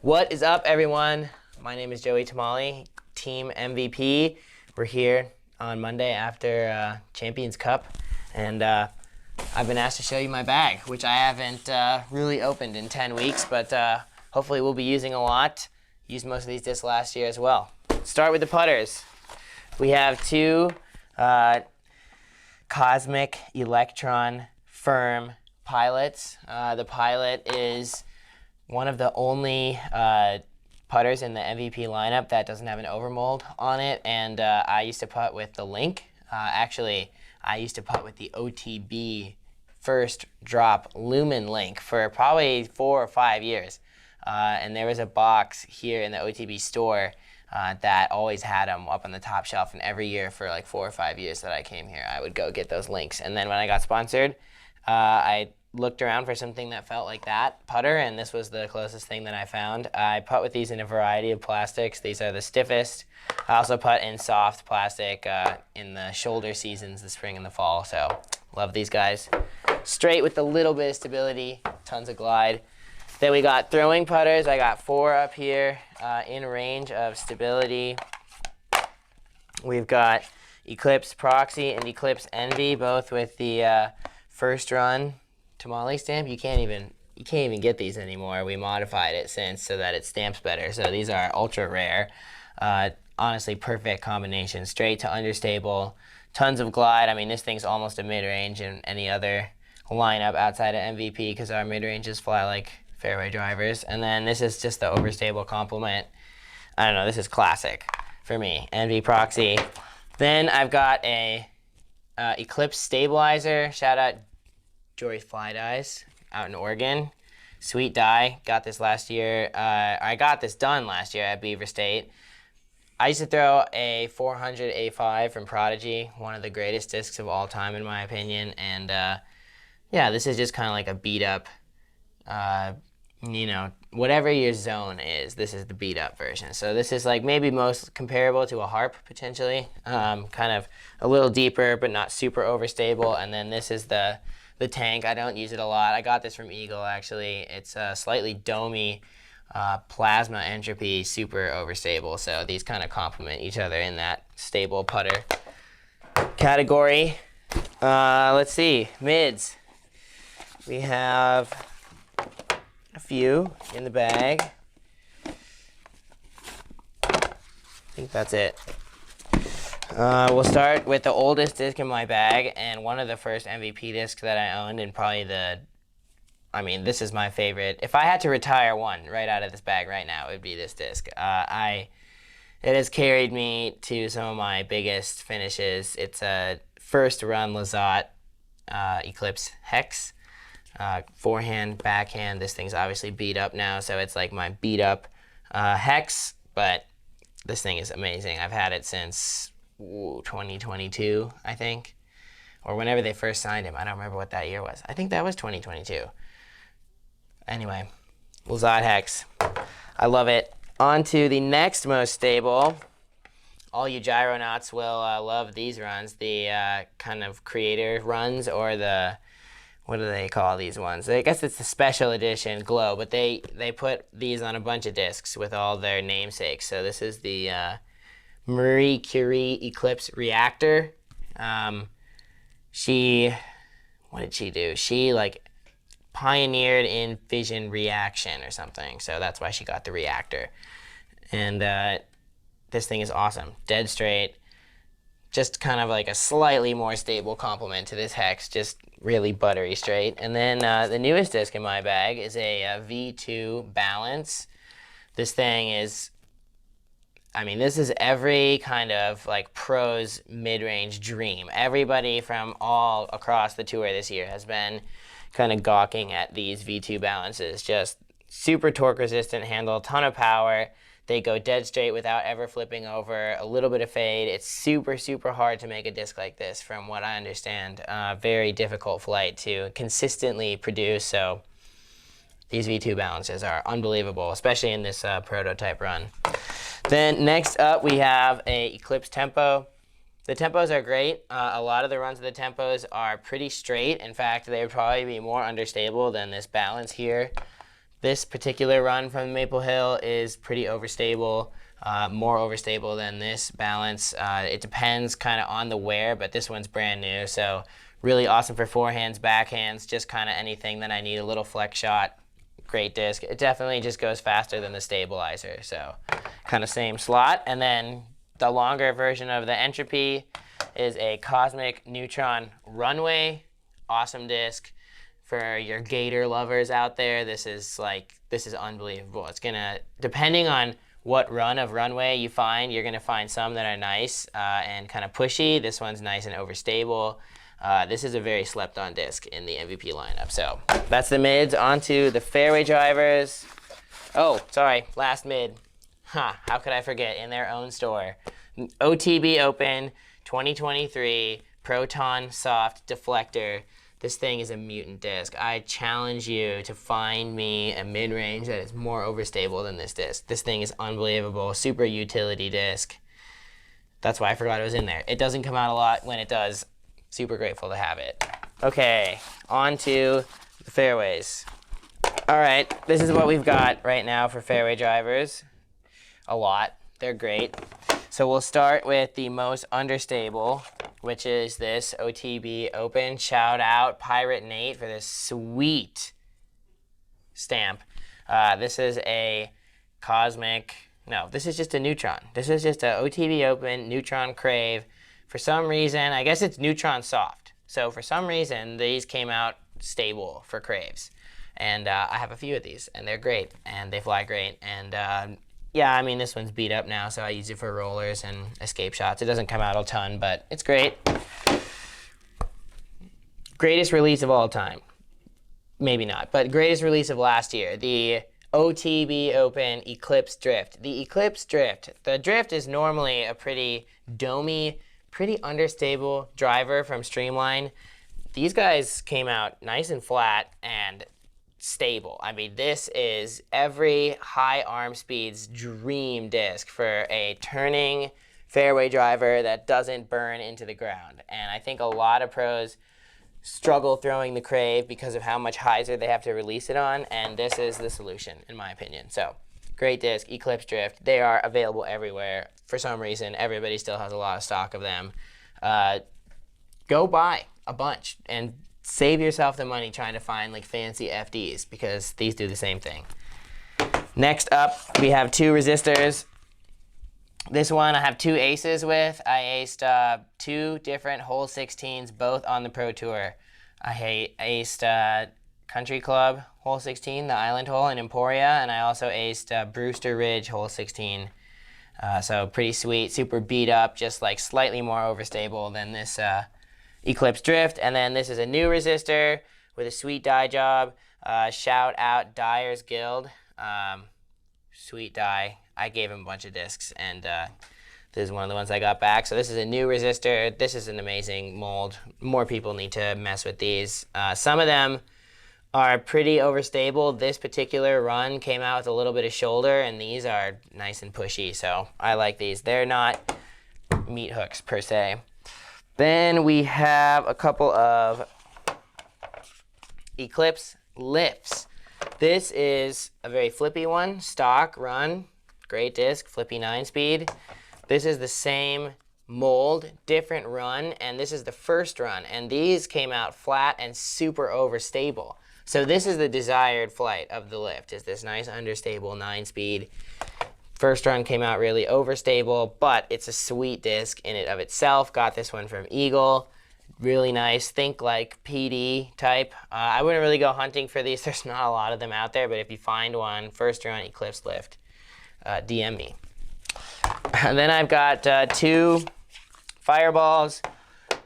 What is up, everyone? My name is Joey Temali, Team MVP. We're here on Monday after Champions Cup, and I've been asked to show you my bag, which I haven't really opened in 10 weeks, but hopefully we'll be using a lot. Used most of these discs last year as well. Start with the putters. We have two Cosmic Electron Firm Pilots. The Pilot is one of the only putters in the MVP lineup that doesn't have an overmold on it, and I used to putt with the Link. Actually, I used to putt with the OTB first drop Lumen Link for probably 4 or 5 years. And there was a box here in the OTB store that always had them up on the top shelf, and every year for like 4 or 5 years that I came here, I would go get those links. And then when I got sponsored, I looked around for something that felt like that putter, and this was the closest thing that I found. I putt with these in a variety of plastics. These are the stiffest. I also putt in soft plastic in the shoulder seasons, the spring and the fall, so love these guys. Straight with a little bit of stability, tons of glide. Then we got throwing putters. I got 4 up here in range of stability. We've got Eclipse Proxy and Eclipse Envy, both with the first run Temali stamp. You can't even get these anymore. We modified it since so that it stamps better. So these are ultra rare. Honestly, perfect combination. Straight to understable, tons of glide. I mean, this thing's almost a mid-range in any other lineup outside of MVP because our mid-ranges fly like fairway drivers. And then this is just the overstable complement. I don't know, this is classic for me. Envy Proxy. Then I've got a Eclipse Stabilizer. Shout out Jory Fly Dyes out in Oregon. Sweet dye. Got this last year. I got this done last year at Beaver State. I used to throw a 400 A5 from Prodigy, one of the greatest discs of all time in my opinion. And yeah, this is just kind of like a beat up, whatever your zone is, this is the beat up version. So this is like maybe most comparable to a harp potentially, kind of a little deeper but not super overstable. And then this is the tank. I don't use it a lot. I got this from Eagle actually. It's a slightly domey plasma entropy, super overstable. So these kind of complement each other in that stable putter category. Let's see, mids. We have a few in the bag. I think that's it. We'll start with the oldest disc in my bag and one of the first MVP discs that I owned, and probably this is my favorite. If I had to retire one right out of this bag right now, it would be this disc. It has carried me to some of my biggest finishes. It's a first run Lazat Eclipse Hex. Forehand, backhand. This thing's obviously beat up now, so it's like my beat up Hex, but this thing is amazing. I've had it since 2022, I think, or whenever they first signed him. I don't remember what that year was. I think that was 2022. Anyway, Lazat Hex. I love it. On to the next most stable. All you gyronauts will love these runs, the kind of creator runs, or the, what do they call these ones? I guess it's the special edition Glow, but they put these on a bunch of discs with all their namesakes. So this is the Marie Curie Eclipse Reactor. What did she do? She like pioneered in fission reaction or something. So that's why she got the reactor. And this thing is awesome. Dead straight. Just kind of like a slightly more stable complement to this Hex, just really buttery straight. And then the newest disc in my bag is a V2 Balance. This thing is, this is every kind of like pro's mid-range dream. Everybody from all across the tour this year has been kind of gawking at these V2 Balances. Just super torque resistant handle, ton of power. They go dead straight without ever flipping over, a little bit of fade. It's super, super hard to make a disc like this from what I understand. Very difficult flight to consistently produce, so these V2 Balances are unbelievable, especially in this prototype run. Then next up we have a Eclipse Tempo. The tempos are great. A lot of the runs of the tempos are pretty straight. In fact, they would probably be more understable than this Balance here. This particular run from Maple Hill is pretty overstable, more overstable than this balance. It depends kind of on the wear, but this one's brand new, so really awesome for forehands, backhands, just kind of anything that I need a little flex shot. Great disc. It definitely just goes faster than the stabilizer, so kind of same slot. And then the longer version of the Entropy is a Cosmic Neutron Runway. Awesome disc for your gator lovers out there. This is unbelievable. It's gonna, depending on what run of runway you find, you're gonna find some that are nice and kind of pushy. This one's nice and overstable. This is a very slept on disc in the MVP lineup. So that's the mids. Onto the fairway drivers. Oh, sorry, last mid. How could I forget? In their own store. OTB Open 2023 Proton Soft Deflector. This thing is a mutant disc. I challenge you to find me a mid-range that is more overstable than this disc. This thing is unbelievable. Super utility disc. That's why I forgot it was in there. It doesn't come out a lot. When it does, super grateful to have it. Okay, on to the fairways. All right, this is what we've got right now for fairway drivers. A lot. They're great. So we'll start with the most understable, which is this OTB Open. Shout out Pirate Nate for this sweet stamp. This is a Cosmic, no, this is just a Neutron. This is just a OTB Open Neutron Crave. For some reason, I guess it's Neutron Soft. So for some reason, these came out stable for Craves. And I have a few of these, and they're great, and they fly great. And yeah, I mean, this one's beat up now, so I use it for rollers and escape shots. It doesn't come out a ton, but it's great. Greatest release of all time. Maybe not, but greatest release of last year. The OTB Open Eclipse Drift. The Eclipse Drift. The Drift is normally a pretty domey, pretty understable driver from Streamline. These guys came out nice and flat and stable. I mean, this is every high arm speed's dream disc for a turning fairway driver that doesn't burn into the ground. And I think a lot of pros struggle throwing the Crave because of how much hyzer they have to release it on, and this is the solution, in my opinion. So, great disc, Eclipse Drift. They are available everywhere. For some reason, everybody still has a lot of stock of them. Go buy a bunch and save yourself the money trying to find like fancy FDs, because these do the same thing. Next up, we have two resistors. This one I have two aces with. I aced two different hole 16s, both on the Pro Tour. I aced Country Club hole 16, the island hole in Emporia, and I also aced Brewster Ridge hole 16. So pretty sweet, super beat up, just like slightly more overstable than this Eclipse Drift. And then this is a new resistor with a sweet die job. Shout out Dyer's Guild. Sweet die. I gave him a bunch of discs, and this is one of the ones I got back. So this is a new resistor. This is an amazing mold. More people need to mess with these. Some of them are pretty overstable. This particular run came out with a little bit of shoulder, and these are nice and pushy, so I like these. They're not meat hooks per se. Then we have a couple of Eclipse Lifts. This is a very flippy one, stock run, great disc, flippy 9-speed. This is the same mold, different run, and this is the first run. And these came out flat and super overstable. So this is the desired flight of the lift, is this nice understable 9-speed. First run came out really overstable, but it's a sweet disc in and of itself. Got this one from Eagle. Really nice. Think like PD type. I wouldn't really go hunting for these. There's not a lot of them out there, but if you find one, first run Eclipse Lift, DM me. And then I've got two Fireballs.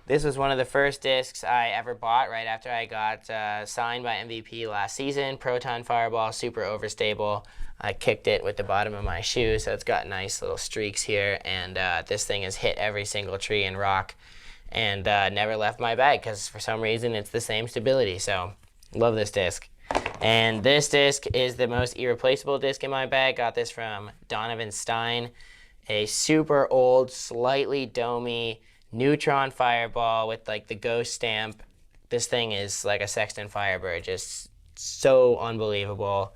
This was one of the first discs I ever bought right after I got signed by MVP last season. Proton Fireball, super overstable. I kicked it with the bottom of my shoe, so it's got nice little streaks here. And this thing has hit every single tree and rock and never left my bag because for some reason it's the same stability. So love this disc. And this disc is the most irreplaceable disc in my bag. Got this from Donovan Stein. A super old, slightly domey Neutron Fireball with like the ghost stamp. This thing is like a Sexton Firebird, just so unbelievable.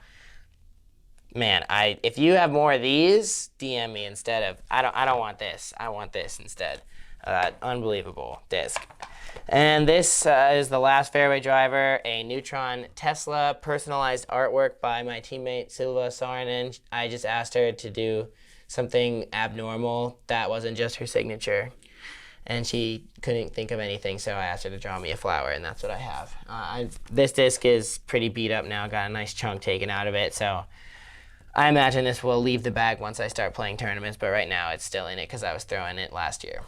man, if you have more of these, DM me instead of, I don't want this. I want this instead. Unbelievable disc. And this is the last Fairway driver, a Neutron Tesla personalized artwork by my teammate Silva Saarinen. I just asked her to do something abnormal that wasn't just her signature. And she couldn't think of anything, so I asked her to draw me a flower, and that's what I have. This disc is pretty beat up now, got a nice chunk taken out of it, so I imagine this will leave the bag once I start playing tournaments, but right now it's still in it because I was throwing it last year.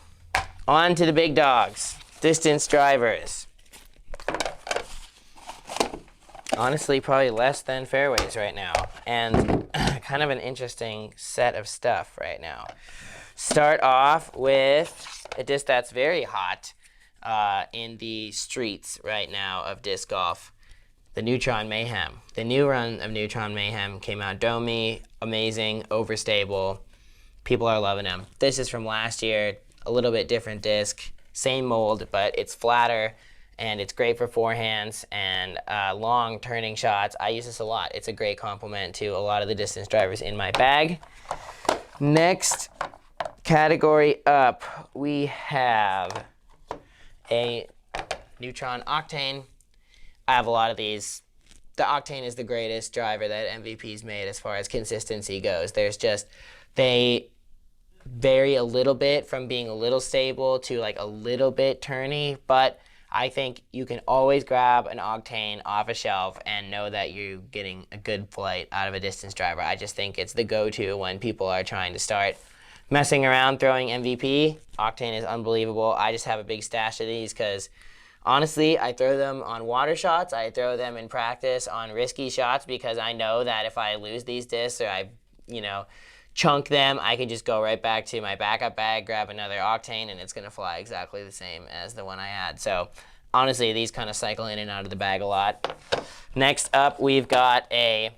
On to the big dogs, distance drivers. Honestly, probably less than fairways right now, and kind of an interesting set of stuff right now. Start off with a disc that's very hot in the streets right now of disc golf, the Neutron Mayhem. The new run of Neutron Mayhem came out domey, amazing, overstable. People are loving them. This is from last year, a little bit different disc, same mold, but it's flatter, and it's great for forehands and long turning shots. I use this a lot. It's a great complement to a lot of the distance drivers in my bag. Next category up, we have a Neutron Octane. I have a lot of these. The Octane is the greatest driver that MVP's made as far as consistency goes. They vary a little bit from being a little stable to like a little bit turny, but I think you can always grab an Octane off a shelf and know that you're getting a good flight out of a distance driver. I just think it's the go-to when people are trying to start messing around throwing MVP. Octane is unbelievable. I just have a big stash of these because honestly, I throw them on water shots. I throw them in practice on risky shots because I know that if I lose these discs or I, chunk them, I can just go right back to my backup bag, grab another Octane, and it's going to fly exactly the same as the one I had. So honestly, these kind of cycle in and out of the bag a lot. Next up, we've got this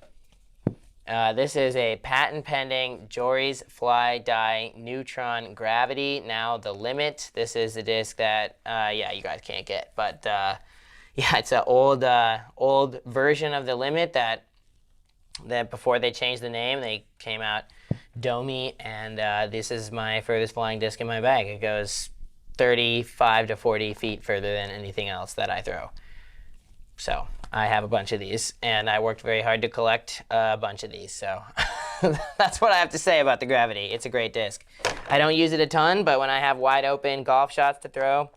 is a patent-pending Jory's Fly Die Neutron Gravity. Now the Limit. This is the disc that, you guys can't get. But, it's an old version of the Limit that before they changed the name, they came out domey, and this is my furthest flying disc in my bag. It goes 35 to 40 feet further than anything else that I throw. So I have a bunch of these, and I worked very hard to collect a bunch of these. So that's what I have to say about the Gravity. It's a great disc. I don't use it a ton, but when I have wide open golf shots to throw,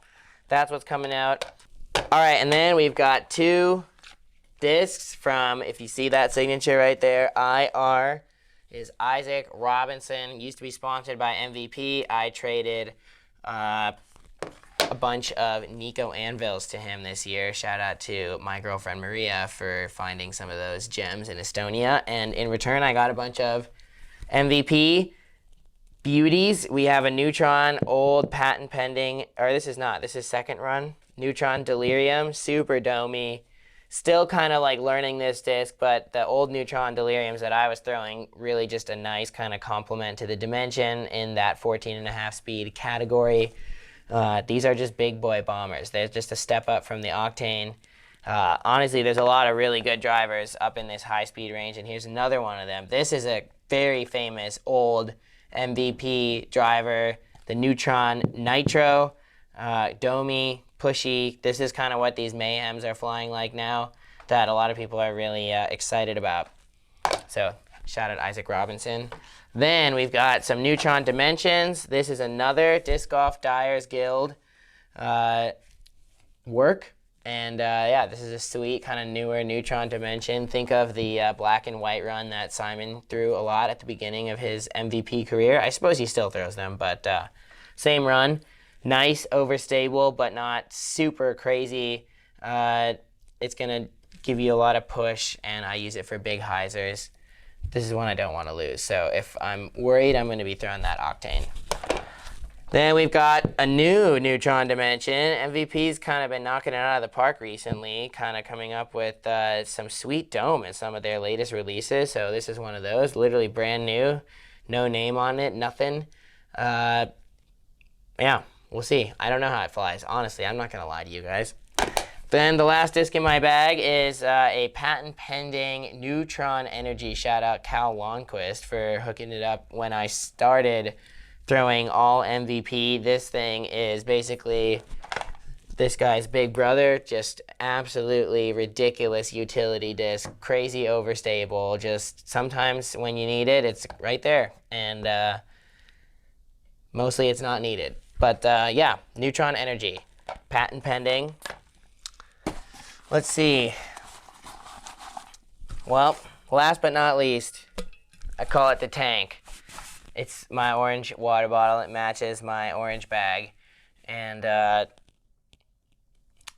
that's what's coming out. All right, and then we've got two discs from, if you see that signature right there, IR is Isaac Robinson. Used to be sponsored by MVP. I traded a bunch of Nico anvils to him this year. Shout out to my girlfriend Maria for finding some of those gems in Estonia. And in return, I got a bunch of MVP beauties. We have a Neutron old patent pending, or this is second run. Neutron Delirium, super domey. Still kind of like learning this disc, but the old Neutron Deliriums that I was throwing, really just a nice kind of complement to the Dimension in that 14.5 speed category. These are just big boy bombers. They're just a step up from the Octane. Honestly, there's a lot of really good drivers up in this high speed range, and here's another one of them. This is a very famous old MVP driver, the Neutron Nitro, domey, pushy. This is kind of what these Mayhems are flying like now that a lot of people are really excited about. So shout out Isaac Robinson. Then we've got some Neutron Dimensions. This is another Disc Golf Dyers Guild work. And this is a sweet kind of newer Neutron Dimension. Think of the black and white run that Simon threw a lot at the beginning of his MVP career. I suppose he still throws them, but same run. Nice, overstable, but not super crazy. It's going to give you a lot of push, and I use it for big hyzers. This is one I don't want to lose, so if I'm worried, I'm going to be throwing that Octane. Then we've got a new Neutron Dimension. MVP's kind of been knocking it out of the park recently, kind of coming up with some sweet dome in some of their latest releases, so this is one of those, literally brand new, no name on it, nothing. We'll see. I don't know how it flies. Honestly, I'm not going to lie to you guys. Then the last disc in my bag is a patent pending Neutron Energy. Shout out Cal Longquist for hooking it up when I started throwing all MVP. This thing is basically this guy's big brother, just absolutely ridiculous utility disc, crazy overstable. Just sometimes when you need it, it's right there. And mostly it's not needed. But yeah, Neutron Energy, patent pending. Let's see. Well, last but not least, I call it the tank. It's my orange water bottle. It matches my orange bag. And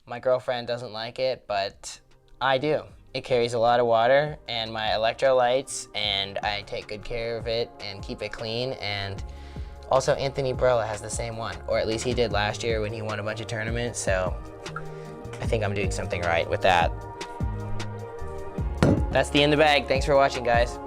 my girlfriend doesn't like it, but I do. It carries a lot of water and my electrolytes, and I take good care of it and keep it clean. And also Anthony Brola has the same one, or at least he did last year when he won a bunch of tournaments, so I think I'm doing something right with that. That's the In the Bag. Thanks for watching, guys.